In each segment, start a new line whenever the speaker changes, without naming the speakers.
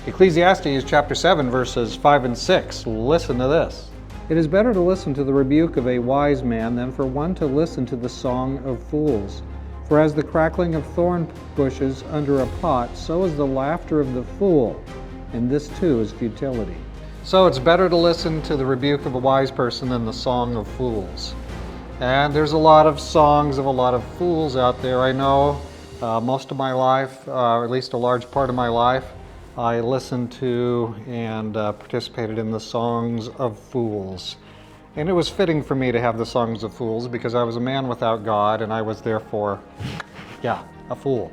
Ecclesiastes chapter 7, verses 5 and 6. Listen to this. It is better to listen to the rebuke of a wise man than for one to listen to the song of fools. For as the crackling of thorn bushes under a pot, so is the laughter of the fool, and this too is futility. So it's better to listen to the rebuke of a wise person than the song of fools. And there's a lot of songs of a lot of fools out there. I know most of my life, or at least a large part of my life, I listened to and participated in the songs of fools. And it was fitting for me to have the songs of fools because I was a man without God and I was therefore, a fool.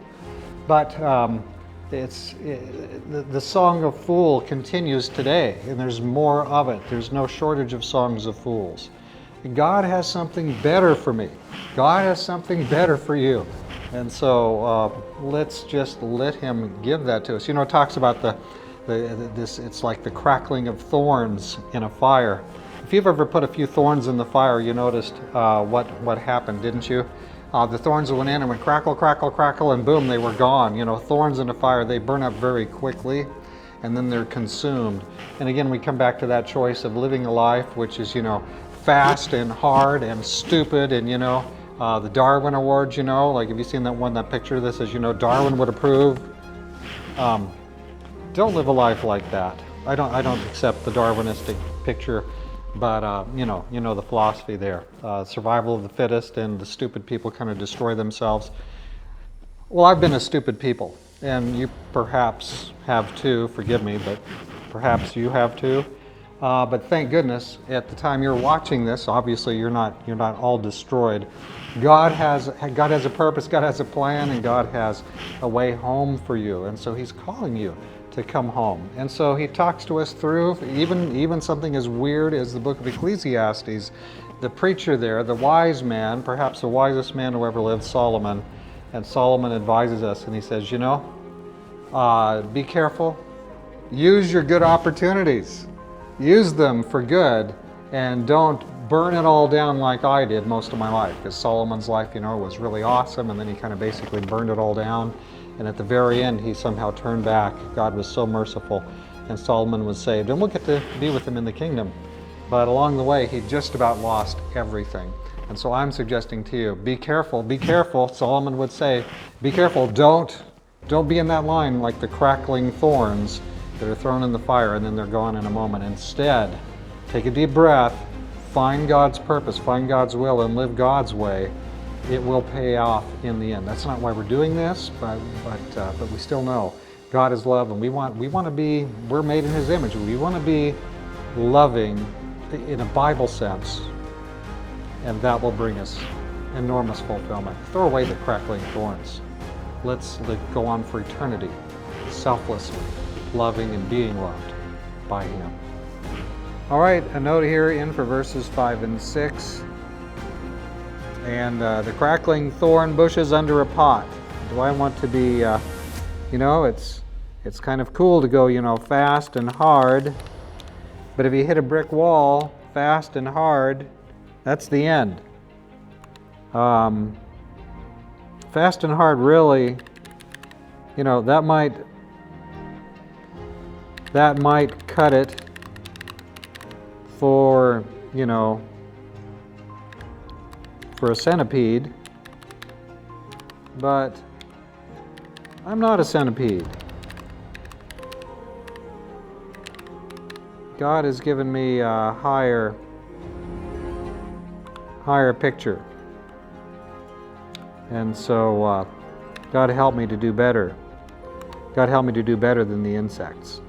But the song of fool continues today, and there's more of it. There's no shortage of songs of fools. God has something better for me. God has something better for you. And so let's just let Him give that to us. You know, it talks about this. It's like the crackling of thorns in a fire. If you've ever put a few thorns in the fire, you noticed what happened, didn't you? The thorns went in and went crackle, crackle, crackle, and boom, they were gone. You know, thorns in a fire, they burn up very quickly, and then they're consumed. And again, we come back to that choice of living a life which is, fast and hard and stupid, and the Darwin Awards, like have you seen that picture that says, Darwin would approve? Don't live a life like that. I don't accept the Darwinistic picture, but you know the philosophy there. Survival of the fittest, and the stupid people kind of destroy themselves. Well, I've been a stupid people, and you perhaps have too, forgive me, but perhaps you have too. But thank goodness, at the time you're watching this, obviously you're not all destroyed. God has a purpose, God has a plan, and God has a way home for you. And so He's calling you to come home. And so He talks to us through even something as weird as the book of Ecclesiastes. The preacher there, the wise man, perhaps the wisest man who ever lived, Solomon. And Solomon advises us, and he says, be careful. Use your good opportunities. Use them for good, and don't burn it all down like I did most of my life, because Solomon's life, was really awesome, and then he kind of basically burned it all down, and at the very end he somehow turned back. God was so merciful, and Solomon was saved, and we'll get to be with him in the kingdom. But along the way he just about lost everything. And so I'm suggesting to you, be careful, Solomon would say, be careful, don't be in that line like the crackling thorns that are thrown in the fire and then they're gone in a moment. Instead, take a deep breath, find God's purpose, find God's will, and live God's way. It will pay off in the end. That's not why we're doing this, but we still know God is love, and we want to be, we're made in His image. We want to be loving in a Bible sense, and that will bring us enormous fulfillment. Throw away the crackling thorns. Let's go on for eternity, selflessly, loving and being loved by Him. All right, a note here in for verses 5 and 6. And the crackling thorn bushes under a pot. Do I want to be, it's kind of cool to go, fast and hard. But if you hit a brick wall, fast and hard, that's the end. Fast and hard really, that might cut it for, for a centipede, but I'm not a centipede. God has given me a higher picture. And so God help me to do better. God help me to do better than the insects.